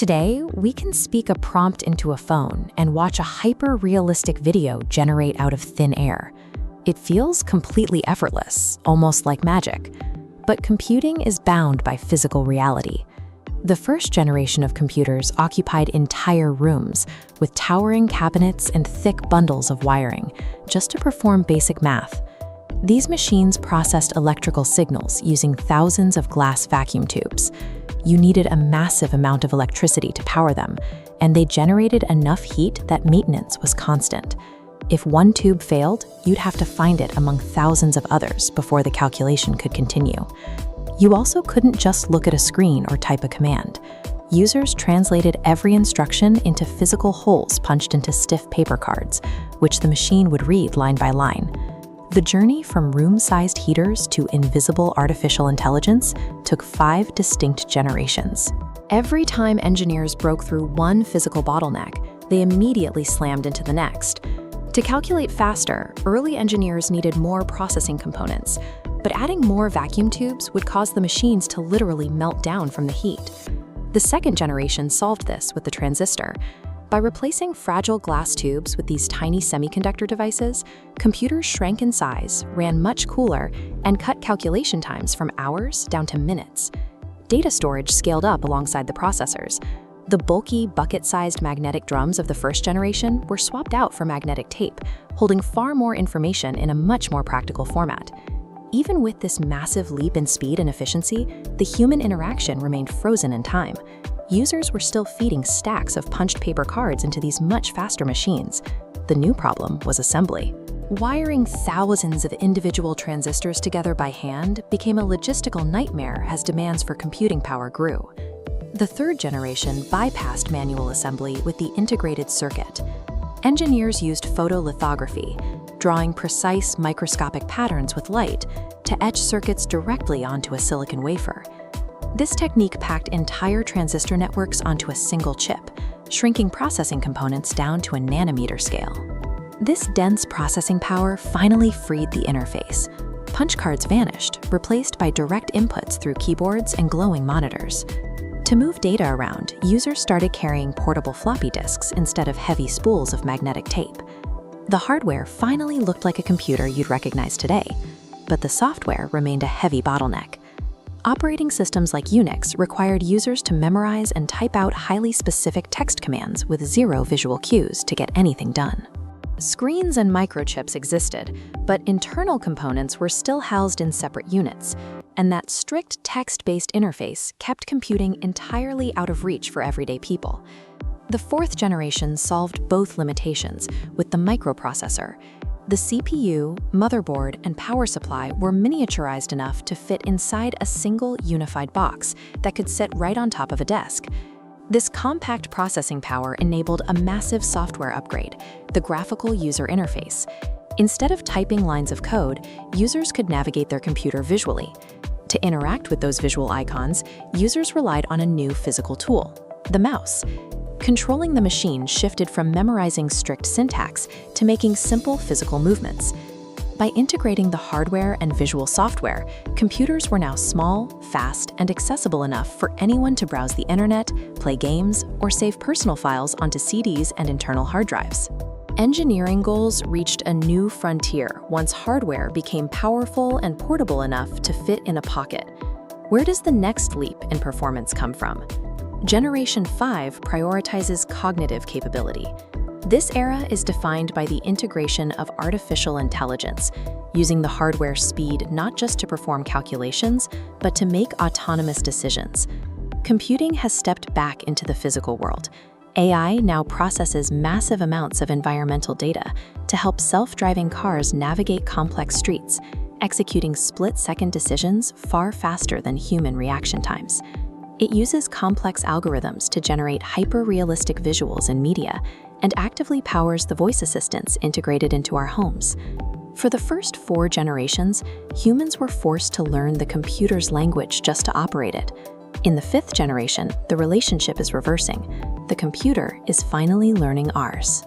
Today, we can speak a prompt into a phone and watch a hyper-realistic video generate out of thin air. It feels completely effortless, almost like magic. But computing is bound by physical reality. The first generation of computers occupied entire rooms with towering cabinets and thick bundles of wiring just to perform basic math. These machines processed electrical signals using thousands of glass vacuum tubes. You needed a massive amount of electricity to power them, and they generated enough heat that maintenance was constant. If one tube failed, you'd have to find it among thousands of others before the calculation could continue. You also couldn't just look at a screen or type a command. Users translated every instruction into physical holes punched into stiff paper cards, which the machine would read line by line. The journey from room-sized heaters to invisible artificial intelligence took 5 distinct generations. Every time engineers broke through one physical bottleneck, they immediately slammed into the next. To calculate faster, early engineers needed more processing components, but adding more vacuum tubes would cause the machines to literally melt down from the heat. The second generation solved this with the transistor. By replacing fragile glass tubes with these tiny semiconductor devices, computers shrank in size, ran much cooler, and cut calculation times from hours down to minutes. Data storage scaled up alongside the processors. The bulky, bucket-sized magnetic drums of the first generation were swapped out for magnetic tape, holding far more information in a much more practical format. Even with this massive leap in speed and efficiency, the human interaction remained frozen in time. Users were still feeding stacks of punched paper cards into these much faster machines. The new problem was assembly. Wiring thousands of individual transistors together by hand became a logistical nightmare as demands for computing power grew. The third generation bypassed manual assembly with the integrated circuit. Engineers used photolithography, drawing precise microscopic patterns with light to etch circuits directly onto a silicon wafer. This technique packed entire transistor networks onto a single chip, shrinking processing components down to a nanometer scale. This dense processing power finally freed the interface. Punch cards vanished, replaced by direct inputs through keyboards and glowing monitors. To move data around, users started carrying portable floppy disks instead of heavy spools of magnetic tape. The hardware finally looked like a computer you'd recognize today, but the software remained a heavy bottleneck. Operating systems like Unix required users to memorize and type out highly specific text commands with zero visual cues to get anything done. Screens and microchips existed, but internal components were still housed in separate units, and that strict text-based interface kept computing entirely out of reach for everyday people. The fourth generation solved both limitations with the microprocessor. The CPU, motherboard, and power supply were miniaturized enough to fit inside a single unified box that could sit right on top of a desk. This compact processing power enabled a massive software upgrade, the graphical user interface. Instead of typing lines of code, users could navigate their computer visually. To interact with those visual icons, users relied on a new physical tool, the mouse. Controlling the machine shifted from memorizing strict syntax to making simple physical movements. By integrating the hardware and visual software, computers were now small, fast, and accessible enough for anyone to browse the internet, play games, or save personal files onto CDs and internal hard drives. Engineering goals reached a new frontier once hardware became powerful and portable enough to fit in a pocket. Where does the next leap in performance come from? Generation 5 prioritizes cognitive capability. This era is defined by the integration of artificial intelligence, using the hardware's speed not just to perform calculations, but to make autonomous decisions. Computing has stepped back into the physical world. AI now processes massive amounts of environmental data to help self-driving cars navigate complex streets, executing split-second decisions far faster than human reaction times. It uses complex algorithms to generate hyper-realistic visuals in media and actively powers the voice assistants integrated into our homes. For the first 4 generations, humans were forced to learn the computer's language just to operate it. In the 5th generation, the relationship is reversing. The computer is finally learning ours.